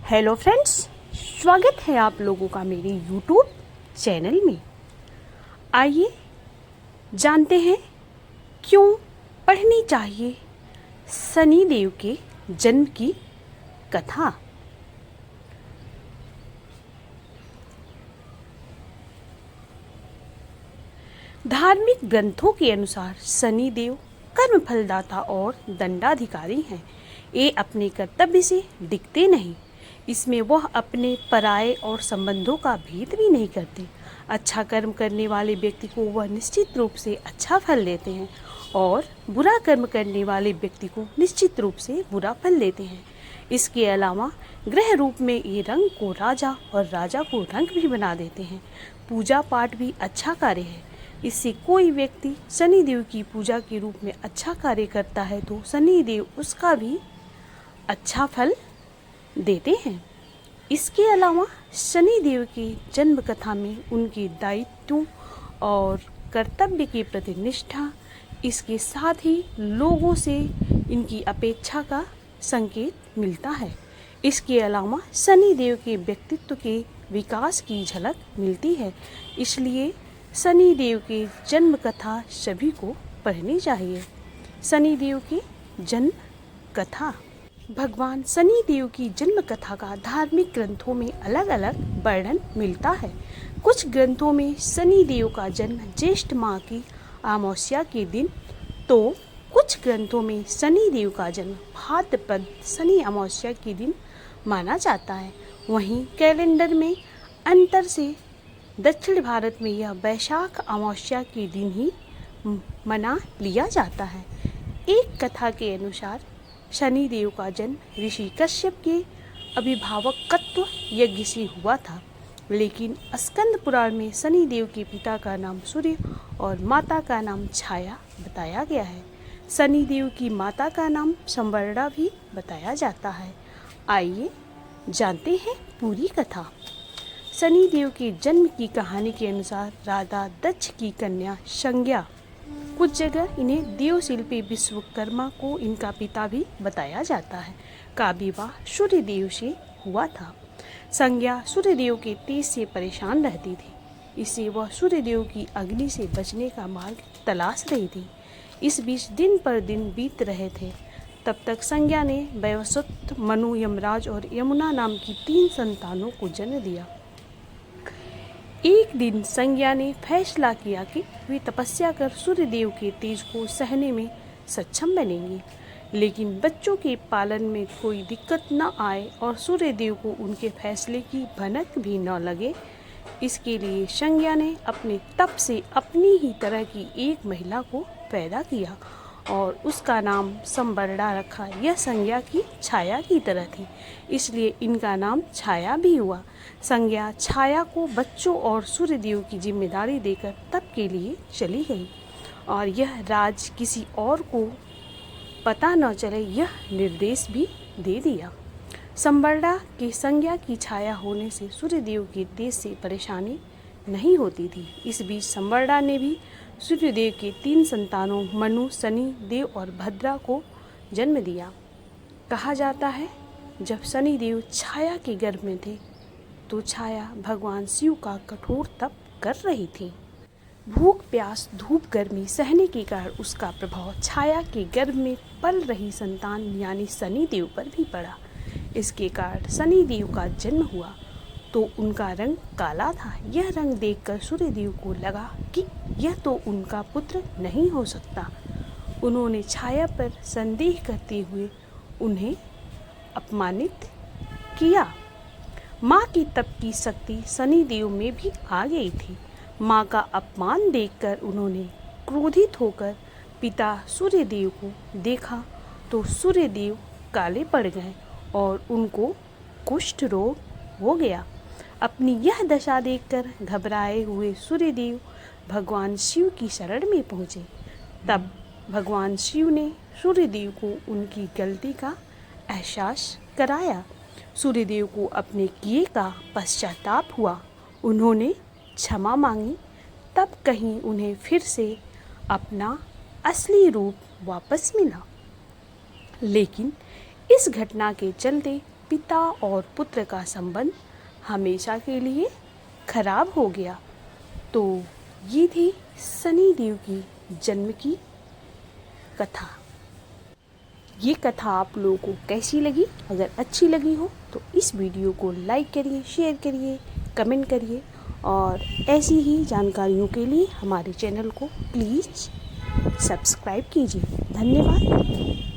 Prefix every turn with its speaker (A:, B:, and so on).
A: Hello friends, स्वागत है आप लोगों का मेरे यूट्यूब चैनल में। आइए जानते हैं क्यों पढ़नी चाहिए शनिदेव के जन्म की कथा। धार्मिक ग्रंथों के अनुसार शनिदेव कर्मफलदाता और दंडाधिकारी हैं। ये अपने कर्तव्य से दिखते नहीं, इसमें वह अपने पराये और संबंधों का भेद भी नहीं करते। अच्छा कर्म करने वाले व्यक्ति को वह निश्चित रूप से अच्छा फल देते हैं और बुरा कर्म करने वाले व्यक्ति को निश्चित रूप से बुरा फल देते हैं। इसके अलावा ग्रह रूप में ये रंग को राजा और राजा को रंग भी बना देते हैं। पूजा पाठ भी अच्छा कार्य है। इससे कोई व्यक्ति शनिदेव की पूजा के रूप में अच्छा कार्य करता है तो शनिदेव उसका भी अच्छा फल देते हैं। इसके अलावा शनिदेव की जन्म कथा में उनके दायित्वों और कर्तव्य के प्रति निष्ठा, इसके साथ ही लोगों से इनकी अपेक्षा का संकेत मिलता है। इसके अलावा शनिदेव के व्यक्तित्व के विकास की झलक मिलती है। इसलिए शनिदेव की जन्म कथा सभी को पढ़नी चाहिए। शनिदेव की जन्म कथा। भगवान शनिदेव की जन्म कथा का धार्मिक ग्रंथों में अलग अलग वर्णन मिलता है। कुछ ग्रंथों में शनिदेव का जन्म ज्येष्ठ माह की अमावस्या के दिन, तो कुछ ग्रंथों में शनिदेव का जन्म भाद्रपद शनि अमावस्या के दिन माना जाता है। वहीं कैलेंडर में अंतर से दक्षिण भारत में यह वैशाख अमावस्या के दिन ही मना लिया जाता है। एक कथा के अनुसार शनिदेव का जन्म ऋषि कश्यप के अभिभावकत्व यज्ञ से हुआ था, लेकिन स्कंद पुराण में शनिदेव के पिता का नाम सूर्य और माता का नाम छाया बताया गया है। शनिदेव की माता का नाम संवर्णा भी बताया जाता है। आइए जानते हैं पूरी कथा। शनिदेव के जन्म की कहानी के अनुसार राजा दक्ष की कन्या संज्ञा, कुछ जगह इन्हें देवशिल्पी विश्वकर्मा को इनका पिता भी बताया जाता है, का विवाह सूर्यदेव से हुआ था। संज्ञा सूर्यदेव के तेज से परेशान रहती थी, इससे वह सूर्यदेव की अग्नि से बचने का मार्ग तलाश रही थी। इस बीच दिन पर दिन बीत रहे थे। तब तक संज्ञा ने वैवस्वत, मनु, यमराज और यमुना नाम की 3 संतानों को जन्म दिया। एक दिन संज्ञा ने फैसला किया कि वे तपस्या कर सूर्यदेव के तेज को सहने में सक्षम बनेंगी, लेकिन बच्चों के पालन में कोई दिक्कत न आए और सूर्यदेव को उनके फैसले की भनक भी न लगे। इसके लिए संज्ञा ने अपने तप से अपनी ही तरह की एक महिला को पैदा किया और उसका नाम संवर्णा रखा। यह संज्ञा की छाया की तरह थी, इसलिए इनका नाम छाया भी हुआ। संज्ञा छाया को बच्चों और सूर्यदेव की जिम्मेदारी देकर तप के लिए चली गई और यह राज किसी और को पता न चले, यह निर्देश भी दे दिया। संवर्णा की संज्ञा की छाया होने से सूर्यदेव के तेज से परेशानी नहीं होती थी। इस बीच संवर्णा ने भी सूर्यदेव के 3 संतानों मनु, शनि देव और भद्रा को जन्म दिया। कहा जाता है जब शनिदेव छाया के गर्भ में थे तो छाया भगवान शिव का कठोर तप कर रही थी। भूख, प्यास, धूप, गर्मी सहने के कारण उसका प्रभाव छाया के गर्भ में पल रही संतान यानी शनिदेव पर भी पड़ा। इसके कारण शनिदेव का जन्म हुआ तो उनका रंग काला था। यह रंग देखकर सूर्यदेव को लगा कि यह तो उनका पुत्र नहीं हो सकता। उन्होंने छाया पर संदेह करते हुए उन्हें अपमानित किया। माँ की तप की शक्ति शनिदेव में भी आ गई थी। माँ का अपमान देखकर उन्होंने क्रोधित होकर पिता सूर्यदेव को देखा तो सूर्यदेव काले पड़ गए और उनको कुष्ठ रोग हो गया। अपनी यह दशा देखकर घबराए हुए सूर्यदेव भगवान शिव की शरण में पहुँचे। तब भगवान शिव ने सूर्यदेव को उनकी गलती का एहसास कराया। सूर्यदेव को अपने किए का पश्चाताप हुआ। उन्होंने क्षमा मांगी। तब कहीं उन्हें फिर से अपना असली रूप वापस मिला। लेकिन इस घटना के चलते पिता और पुत्र का संबंध हमेशा के लिए खराब हो गया। तो ये थी सनी देओल की जन्म की कथा। ये कथा आप लोगों को कैसी लगी? अगर अच्छी लगी हो तो इस वीडियो को लाइक करिए, शेयर करिए, कमेंट करिए और ऐसी ही जानकारियों के लिए हमारे चैनल को प्लीज़ सब्सक्राइब कीजिए। धन्यवाद।